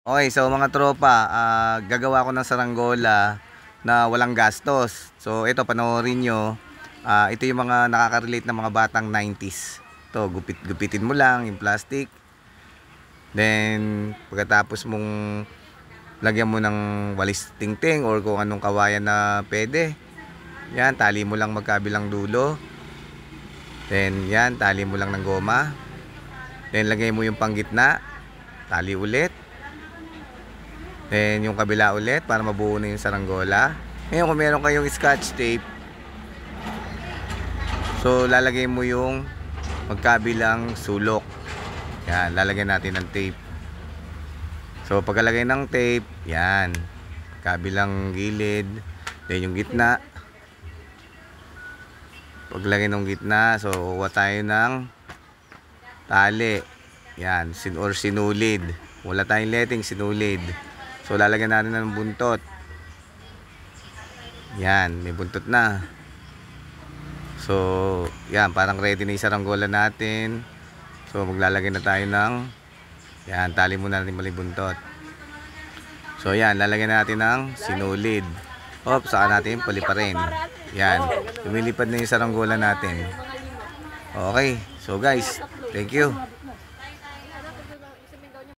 Okay, so mga tropa, gagawa ko ng saranggola na walang gastos. So ito, panoorin nyo. Ito yung mga nakaka-relate na mga batang 90s. Ito, gupitin mo lang yung plastic. Then pagkatapos mong lagyan mo ng walis tingting or kung anong kawayan na pwede. Yan, tali mo lang magkabilang dulo. Then yan, tali mo lang ng goma. Then lagay mo yung panggitna, tali ulit. Then yung kabila ulit para mabuo na yung saranggola. Ngayon kung meron kayong scotch tape, so lalagay mo yung magkabilang sulok. Yan, lalagyan natin ng tape. So pagkalagay ng tape, yan, kabilang gilid. Then yung gitna. Paglagay ng gitna, so kuha tayo ng tali. Yan, or sinulid. Wala tayong letting, sinulid. So lalagyan natin ng buntot. Yan, may buntot na. So yan, parang ready na yung saranggola natin. So maglalagay na tayo ng, yan, tali muna natin mali buntot. So yan, lalagyan natin ng sinulid. Saka natin paliparin. Yan, lumilipad na yung saranggola natin. Okay, so guys, thank you.